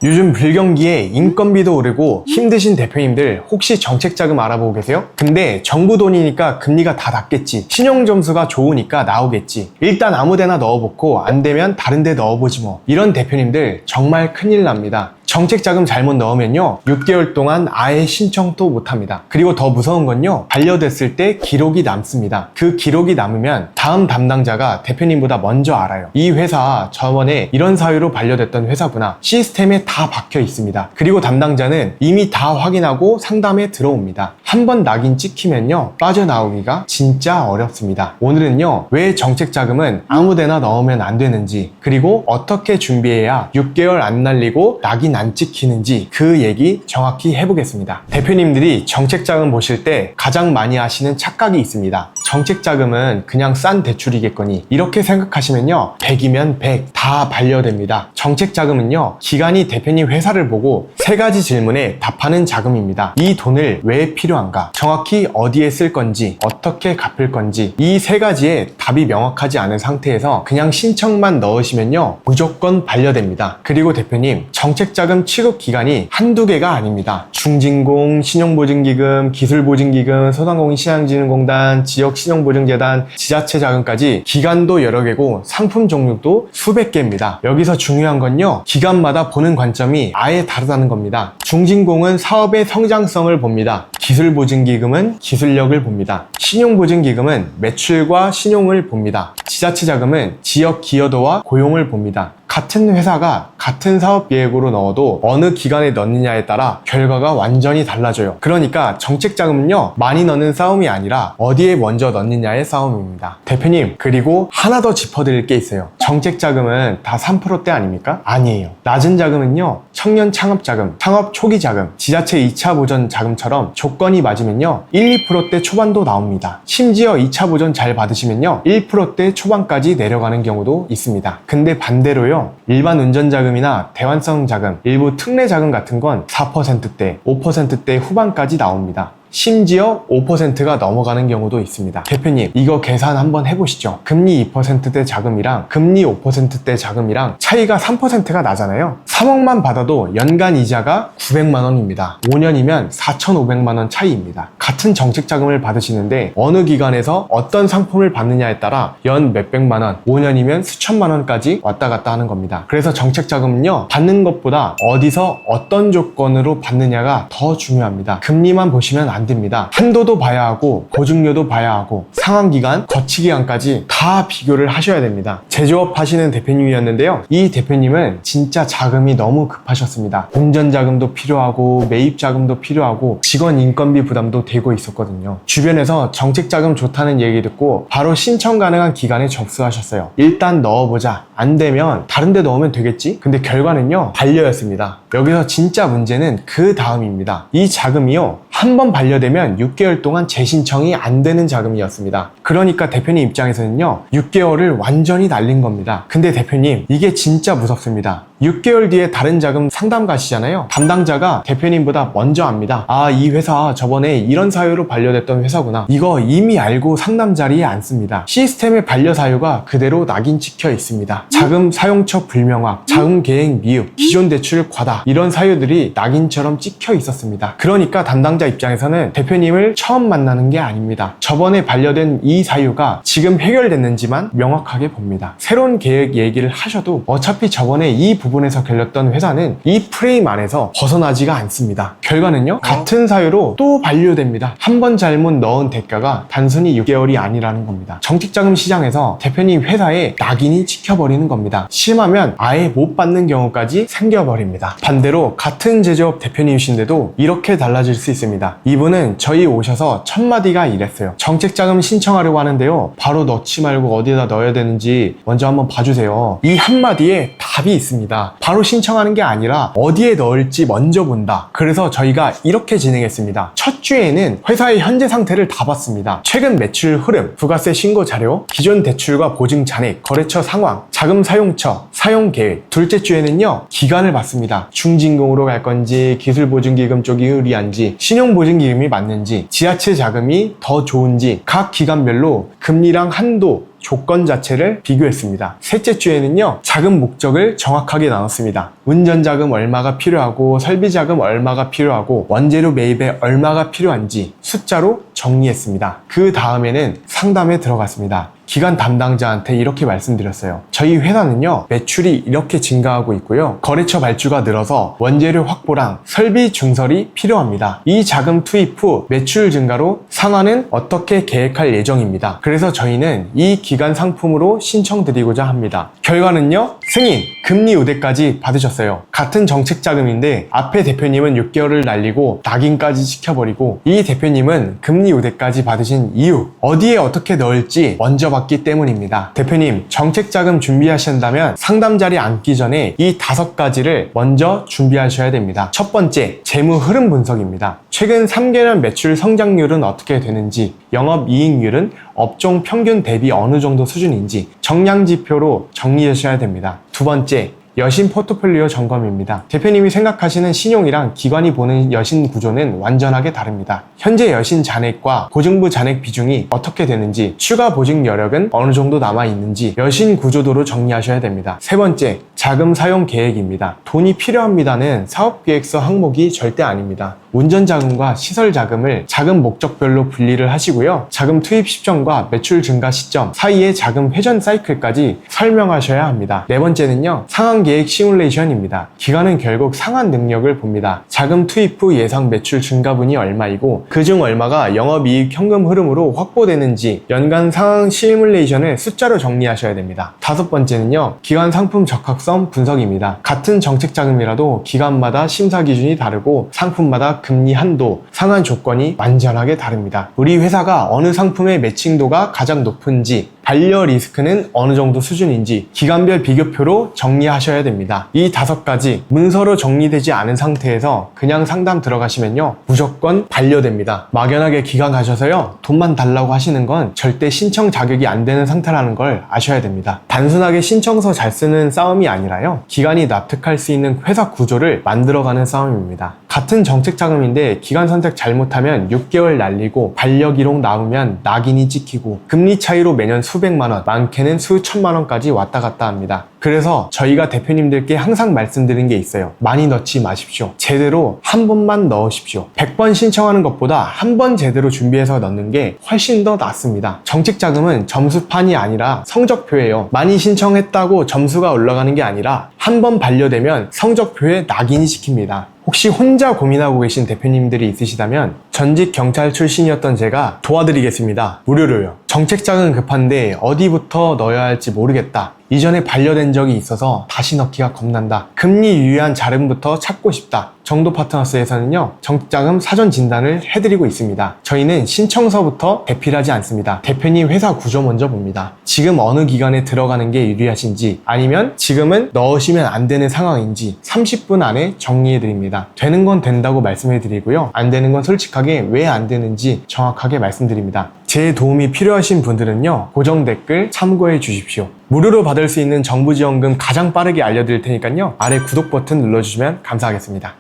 요즘 불경기에 인건비도 오르고 힘드신 대표님들 혹시 정책자금 알아보고 계세요? 근데 정부 돈이니까 금리가 다 낮겠지, 신용점수가 좋으니까 나오겠지, 일단 아무데나 넣어놓고 안되면 다른데 넣어보지 뭐, 이런 대표님들 정말 큰일 납니다. 정책자금 잘못 넣으면요 6개월 동안 아예 신청도 못합니다. 그리고 더 무서운 건요, 반려됐을 때 기록이 남습니다. 그 기록이 남으면 다음 담당자가 대표님보다 먼저 알아요. 이 회사 저번에 이런 사유로 반려됐던 회사구나, 시스템에 다 박혀 있습니다. 그리고 담당자는 이미 다 확인하고 상담에 들어옵니다. 한번 낙인 찍히면요 빠져나오기가 진짜 어렵습니다. 오늘은요 왜 정책자금은 아무데나 넣으면 안 되는지, 그리고 어떻게 준비해야 6개월 안 날리고 낙인 안 찍히는지 그 얘기 정확히 해보겠습니다. 대표님들이 정책자금 보실 때 가장 많이 하시는 착각이 있습니다. 정책자금은 그냥 싼 대출이겠거니 이렇게 생각하시면요 100이면 100 다 반려됩니다. 정책자금은요 기관이 대표님 회사를 보고 3가지 질문에 답하는 자금입니다. 이 돈을 왜 필요한가, 정확히 어디에 쓸 건지, 어떻게 갚을 건지, 이 3가지에 답이 명확하지 않은 상태에서 그냥 신청만 넣으시면요 무조건 반려됩니다. 그리고 대표님 정책자금 취급 기관이 한두 개가 아닙니다. 중진공, 신용보증기금, 기술보증기금, 소상공인시장진흥공단, 지역신용보증재단, 지자체 자금까지 기관도 여러 개고 상품 종류도 수백 개입니다. 여기서 중요한 건요 기관마다 보는 관점이 아예 다르다는 겁니다. 중진공은 사업의 성장성을 봅니다. 기술보증기금은 기술력을 봅니다. 신용보증기금은 매출과 신용을 봅니다. 지자체 자금은 지역 기여도와 고용을 봅니다. 같은 회사가 같은 사업 계획으로 넣어도 어느 기간에 넣느냐에 따라 결과가 완전히 달라져요. 그러니까 정책자금은요 많이 넣는 싸움이 아니라 어디에 먼저 넣느냐의 싸움입니다. 대표님, 그리고 하나 더 짚어드릴 게 있어요. 정책자금은 다 3%대 아닙니까? 아니에요. 낮은 자금은요 청년 창업자금, 창업 초기 자금, 지자체 2차 보전 자금처럼 조건이 맞으면요 1, 2%대 초반도 나옵니다. 심지어 2차 보전 잘 받으시면요 1%대 초반까지 내려가는 경우도 있습니다. 근데 반대로요 일반 운전자금이나 대환성 자금, 일부 특례 자금 같은 건 4%대, 5%대 후반까지 나옵니다. 심지어 5%가 넘어가는 경우도 있습니다. 대표님, 이거 계산 한번 해보시죠. 금리 2%대 자금이랑 금리 5%대 자금이랑 차이가 3%가 나잖아요. 3억만 받아도 연간 이자가 900만 원입니다. 5년이면 4,500만 원 차이입니다. 같은 정책자금을 받으시는데 어느 기관에서 어떤 상품을 받느냐에 따라 연 몇백만 원, 5년이면 수천만 원까지 왔다 갔다 하는 겁니다. 그래서 정책자금은요 받는 것보다 어디서 어떤 조건으로 받느냐가 더 중요합니다. 금리만 보시면 안 됩니다. 한도도 봐야 하고 보증료도 봐야 하고 상환기간, 거치기간까지 다 비교를 하셔야 됩니다. 제조업 하시는 대표님이었는데요, 이 대표님은 진짜 자금이 너무 급하셨습니다. 운전자금도 필요하고 매입자금도 필요하고 직원 인건비 부담도 되고 있었거든요. 주변에서 정책자금 좋다는 얘기 듣고 바로 신청 가능한 기간에 접수하셨어요. 일단 넣어보자, 안 되면 다른 데 넣으면 되겠지? 근데 결과는요 반려였습니다. 여기서 진짜 문제는 그 다음입니다. 이 자금이요 한번 반려되면 6개월 동안 재신청이 안 되는 자금이었습니다. 그러니까 대표님 입장에서는요 6개월을 완전히 날린 겁니다. 근데 대표님, 이게 진짜 무섭습니다. 6개월 뒤에 다른 자금 상담 가시잖아요. 담당자가 대표님보다 먼저 압니다. 아, 이 회사 저번에 이런 사유로 반려됐던 회사구나. 이거 이미 알고 상담 자리에 앉습니다. 시스템에 반려 사유가 그대로 낙인 찍혀 있습니다. 자금 사용처 불명확, 자금 계획 미흡, 기존 대출 과다, 이런 사유들이 낙인처럼 찍혀 있었습니다. 그러니까 담당자 입장에서는 대표님을 처음 만나는 게 아닙니다. 저번에 반려된 이 사유가 지금 해결됐는지만 명확하게 봅니다. 새로운 계획 얘기를 하셔도 어차피 저번에 이 부분에서 걸렸던 회사는 이 프레임 안에서 벗어나지가 않습니다. 결과는요 같은 사유로 또 반려됩니다. 한 번 잘못 넣은 대가가 단순히 6개월이 아니라는 겁니다. 정책자금 시장에서 대표님 회사에 낙인이 찍혀버리는 겁니다. 심하면 아예 못 받는 경우까지 생겨버립니다. 반대로 같은 제조업 대표님이신데도 이렇게 달라질 수 있습니다. 이분은 저희 오셔서 첫 마디가 이랬어요. 정책자금 신청하려고 하는데요 바로 넣지 말고 어디다 넣어야 되는지 먼저 한번 봐주세요. 이 한마디에 답이 있습니다. 바로 신청하는 게 아니라 어디에 넣을지 먼저 본다. 그래서 저희가 이렇게 진행했습니다. 첫 주에는 회사의 현재 상태를 다 봤습니다. 최근 매출 흐름, 부가세 신고 자료, 기존 대출과 보증 잔액, 거래처 상황, 자금 사용처, 사용 계획. 둘째 주에는요 기간을 봤습니다. 중진공으로 갈 건지, 기술보증기금 쪽이 유리한지, 신용보증기금이 맞는지, 지자체 자금이 더 좋은지 각 기간별로 금리랑 한도, 조건 자체를 비교했습니다. 셋째 주에는요, 자금 목적을 정확하게 나눴습니다. 운전자금 얼마가 필요하고 설비자금 얼마가 필요하고 원재료 매입에 얼마가 필요한지 숫자로 정리했습니다. 그 다음에는 상담에 들어갔습니다. 기관 담당자한테 이렇게 말씀드렸어요. 저희 회사는요, 매출이 이렇게 증가하고 있고요, 거래처 발주가 늘어서 원재료 확보랑 설비 증설이 필요합니다. 이 자금 투입 후 매출 증가로 상환은 어떻게 계획할 예정입니다. 그래서 저희는 이 기간 상품으로 신청드리고자 합니다. 결과는요, 승인, 금리 우대까지 받으셨어요. 같은 정책 자금인데 앞에 대표님은 6개월을 날리고 낙인까지 시켜버리고, 이 대표님은 금리 우대까지 받으신 이유, 어디에 어떻게 넣을지 먼저 봤기 때문입니다. 대표님, 정책 자금 준비하신다면 상담 자리에 앉기 전에 이 5가지를 먼저 준비하셔야 됩니다. 첫 번째, 재무 흐름 분석입니다. 최근 3개월 매출 성장률은 어떻게 되는지, 영업이익률은 업종 평균 대비 어느 정도 수준인지 정량 지표로 정리하셔야 됩니다. 두 번째, 여신 포트폴리오 점검입니다. 대표님이 생각하시는 신용이랑 기관이 보는 여신 구조는 완전하게 다릅니다. 현재 여신 잔액과 보증부 잔액 비중이 어떻게 되는지, 추가 보증 여력은 어느 정도 남아있는지 여신 구조도로 정리하셔야 됩니다. 세 번째, 자금 사용 계획입니다. 돈이 필요합니다는 사업계획서 항목이 절대 아닙니다. 운전자금과 시설자금을 자금 목적별로 분리를 하시고요, 자금 투입 시점과 매출 증가 시점 사이의 자금 회전 사이클까지 설명하셔야 합니다. 네 번째는요, 상환계획 시뮬레이션입니다. 기관은 결국 상환 능력을 봅니다. 자금 투입 후 예상 매출 증가분이 얼마이고 그중 얼마가 영업이익 현금 흐름으로 확보되는지 연간 상황 시뮬레이션을 숫자로 정리하셔야 됩니다. 다섯 번째는요, 기관 상품 적합성 분석입니다. 같은 정책 자금이라도 기관마다 심사 기준이 다르고 상품마다 금리 한도, 상환 조건이 완전하게 다릅니다. 우리 회사가 어느 상품의 매칭도가 가장 높은지, 반려 리스크는 어느 정도 수준인지 기간별 비교표로 정리하셔야 됩니다. 이 5가지 문서로 정리되지 않은 상태에서 그냥 상담 들어가시면요, 무조건 반려됩니다. 막연하게 기관 가셔서요, 돈만 달라고 하시는 건 절대 신청 자격이 안 되는 상태라는 걸 아셔야 됩니다. 단순하게 신청서 잘 쓰는 싸움이 아니라요, 기관이 납득할 수 있는 회사 구조를 만들어가는 싸움입니다. 같은 정책 자금인데 기관 선택 잘못하면 6개월 날리고 반려 기록 나오면 낙인이 찍히고 금리 차이로 매년 수백만원, 많게는 수천만원까지 왔다 갔다 합니다. 그래서 저희가 대표님들께 항상 말씀드린 게 있어요. 많이 넣지 마십시오. 제대로 한 번만 넣으십시오. 100번 신청하는 것보다 한 번 제대로 준비해서 넣는 게 훨씬 더 낫습니다. 정책 자금은 점수판이 아니라 성적표예요. 많이 신청했다고 점수가 올라가는 게 아니라 한 번 반려되면 성적표에 낙인이 찍힙니다. 혹시 혼자 고민하고 계신 대표님들이 있으시다면 전직 경찰 출신이었던 제가 도와드리겠습니다. 무료로요. 정책자금 급한데 어디부터 넣어야 할지 모르겠다. 이전에 반려된 적이 있어서 다시 넣기가 겁난다. 금리 유의한 자금부터 찾고 싶다. 정도 파트너스에서는요, 정책자금 사전 진단을 해드리고 있습니다. 저희는 신청서부터 대필하지 않습니다. 대표님 회사 구조 먼저 봅니다. 지금 어느 기관에 들어가는 게 유리하신지, 아니면 지금은 넣으시면 안 되는 상황인지 30분 안에 정리해드립니다. 되는 건 된다고 말씀해드리고요, 안 되는 건 솔직하게 왜 안 되는지 정확하게 말씀드립니다. 제 도움이 필요하신 분들은요, 고정 댓글 참고해 주십시오. 무료로 받을 수 있는 정부 지원금 가장 빠르게 알려드릴 테니까요, 아래 구독 버튼 눌러주시면 감사하겠습니다.